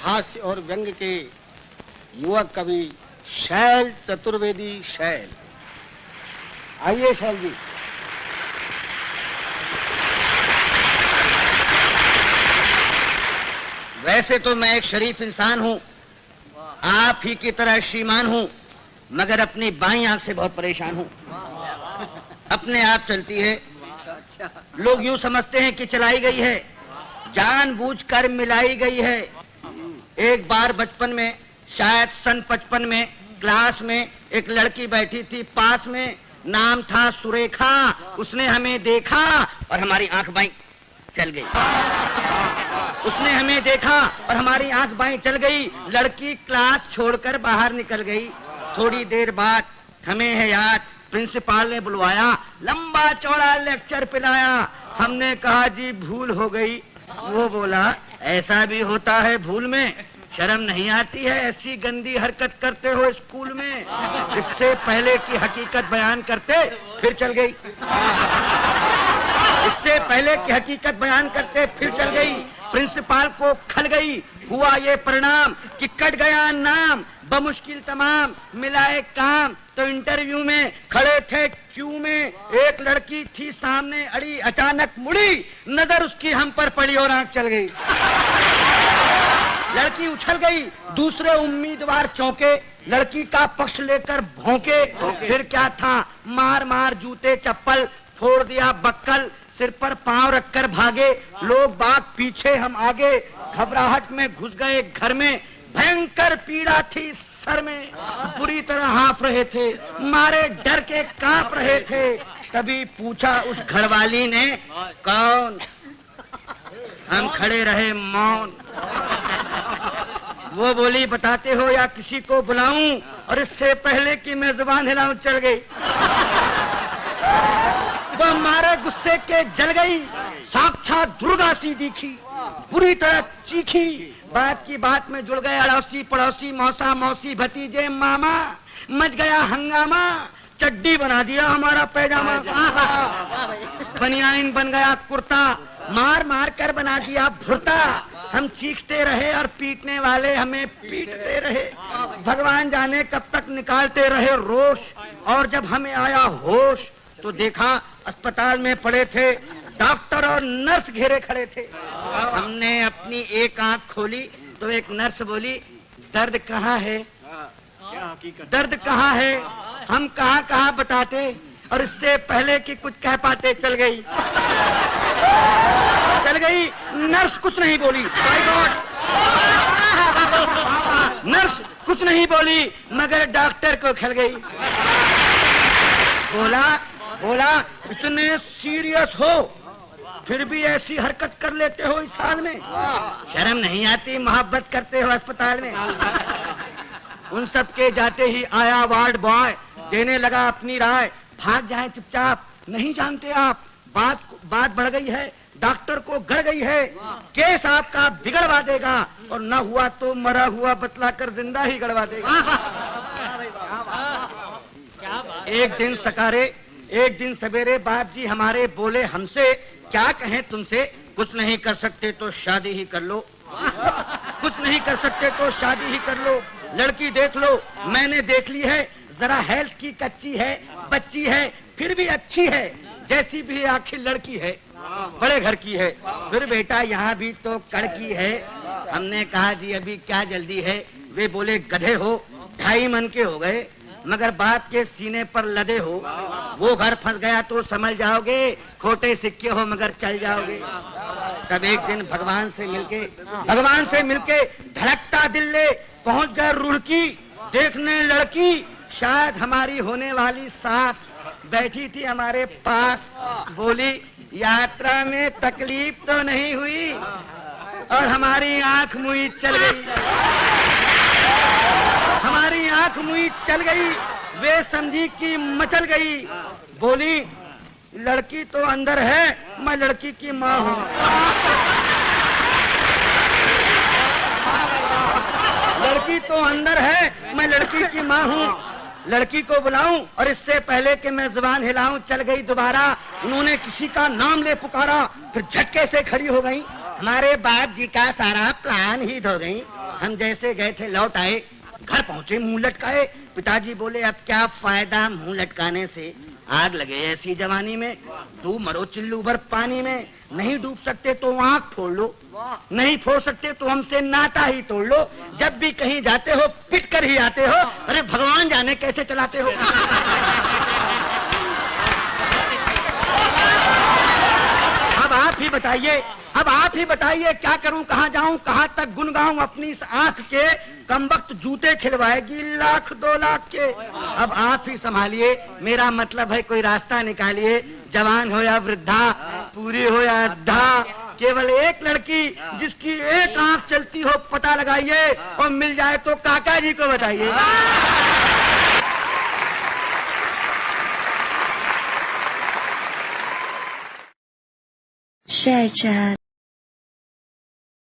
हास्य और व्यंग के युवक कवि शैल चतुर्वेदी शैल। आइए शैल जी। वैसे तो मैं एक शरीफ इंसान हूँ, आप ही की तरह श्रीमान हूँ, मगर अपनी बाईं आंख से बहुत परेशान हूँ। अपने आप चलती है, लोग यूं समझते हैं कि चलाई गई है, जानबूझकर मिलाई गई है। एक बार बचपन में, शायद सन 55 में, क्लास में एक लड़की बैठी थी पास में, नाम था सुरेखा। उसने हमें देखा और हमारी आंख बाईं चल गई। उसने हमें देखा और हमारी आंख बाईं चल गई। लड़की क्लास छोड़कर बाहर निकल गई। थोड़ी देर बाद हमें है याद, प्रिंसिपल ने बुलवाया, लंबा चौड़ा लेक्चर पिलाया। हमने कहा जी भूल हो गई। वो बोला ऐसा भी होता है भूल में, शर्म नहीं आती है, ऐसी गंदी हरकत करते हो स्कूल में। इससे पहले की हकीकत बयान करते फिर चल गई। इससे पहले की हकीकत बयान करते फिर चल गई। प्रिंसिपल को खल गई। हुआ ये परिणाम कि कट गया नाम, बमुश्किल तमाम मिलाए काम। तो इंटरव्यू में खड़े थे क्यू में, एक लड़की थी सामने अड़ी, अचानक मुड़ी, नजर उसकी हम पर पड़ी और आंख चल गई। लड़की उछल गई, दूसरे उम्मीदवार चौंके, लड़की का पक्ष लेकर भौंके। फिर क्या था, मार मार जूते चप्पल, फोड़ दिया बक्कल, सिर पर पांव रखकर भागे। लोग बाग पीछे, हम आगे, घबराहट में घुस गए घर में। भयंकर पीड़ा थी सर में, बुरी तरह हाँफ रहे थे, मारे डर के कांप रहे थे। तभी पूछा उस घरवाली ने, कौन? हम खड़े रहे मौन। वो बोली बताते हो या किसी को बुलाऊं? और इससे पहले कि मैं जुबान हिलाऊं चल गई। वो हमारे गुस्से के जल गई, साक्षात दुर्गा सी दिखी, बुरी तरह चीखी। बात की बात में जुड़ गए अड़ोसी पड़ोसी, मौसा मौसी भतीजे मामा। मच गया हंगामा, चड्डी बना दिया हमारा पैजामा, बनियाइन बन गया कुर्ता, मार मार कर बना दिया भुर्ता। हम चीखते रहे और पीटने वाले हमें पीटते रहे। भगवान जाने कब तक निकालते रहे रोष। और जब हमें आया होश तो देखा अस्पताल में पड़े थे डॉक्टर और नर्स घेरे खड़े थे। हमने अपनी एक आंख खोली तो एक नर्स बोली, दर्द कहाँ है? दर्द कहाँ है? हम कहाँ कहाँ बताते, और इससे पहले कि कुछ कह पाते चल गई। नर्स कुछ नहीं बोली, माय गॉड। नर्स कुछ नहीं बोली, मगर डॉक्टर को खल गई। बोला इतने सीरियस हो फिर भी ऐसी हरकत कर लेते हो इस साल में, शर्म नहीं आती? मोहब्बत करते हो अस्पताल में। उन सब के जाते ही आया वार्ड बॉय, देने लगा अपनी राय, भाग जाएं चुपचाप, नहीं जानते आप बात बढ़ गई है, डॉक्टर को गड़ गई है, केस आपका बिगड़वा देगा, और न हुआ तो मरा हुआ बतलाकर जिंदा ही गड़वा देगा। एक दिन सकारे, एक दिन सवेरे बाप जी हमारे बोले हमसे, क्या कहें तुमसे, कुछ नहीं कर सकते तो शादी ही कर लो, कुछ नहीं कर सकते तो शादी ही कर लो। लड़की देख लो, मैंने देख ली है, जरा हेल्थ की कच्ची है, बच्ची है, फिर भी अच्छी है, जैसी भी आखिर लड़की है, बड़े घर की है, फिर बेटा यहाँ भी तो कड़की है। हमने कहा जी अभी क्या जल्दी है? वे बोले गधे हो, 2.5 मन के हो गए, मगर बाप के सीने पर लदे हो। वो घर फंस गया तो समझ जाओगे, खोटे सिक्के हो मगर चल जाओगे। तब एक दिन भगवान से मिलके धड़कता दिल ले पहुंच गए रुड़की, देखने लड़की, शायद हमारी होने वाली सास बैठी थी हमारे पास। बोली यात्रा में तकलीफ तो नहीं हुई? और हमारी आंख मुई चल गई, हमारी आंख मुई चल गई। वे समझी कि मचल गई। बोली लड़की तो अंदर है, मैं लड़की की माँ हूँ। लड़की तो अंदर है, मैं लड़की की माँ हूँ। लड़की को बुलाऊं और इससे पहले कि मैं जुबान हिलाऊं चल गई दोबारा। उन्होंने किसी का नाम ले पुकारा, फिर झटके से खड़ी हो गई। हमारे बाप जी का सारा प्लान ही धो गई। हम जैसे गए थे लौट आए, घर पहुंचे मुंह लटकाए। पिताजी बोले अब क्या फायदा मुंह लटकाने से, आग लगे ऐसी जवानी में, डूब मरो चिल्लू भर पानी में। नहीं डूब सकते तो आंख फोड़ लो, नहीं फोड़ सकते तो हमसे नाता ही तोड़ लो। जब भी कहीं जाते हो पिट कर ही आते हो। अरे भगवान जाने कैसे चलाते हो। अब आप ही बताइए, अब आप ही बताइए क्या करूं, कहां जाऊं, कहां तक गुन गाऊं। अपनी इस आंख के कमबख्त जूते खिलवाएगी लाख 2 लाख के। अब आप ही संभालिए, मेरा मतलब है कोई रास्ता निकालिए। जवान हो या वृद्धा, पूरी हो या अद्धा, केवल एक लड़की जिसकी एक आंख चलती हो पता लगाइए, और मिल जाए तो काका जी को बताइए। Share chat.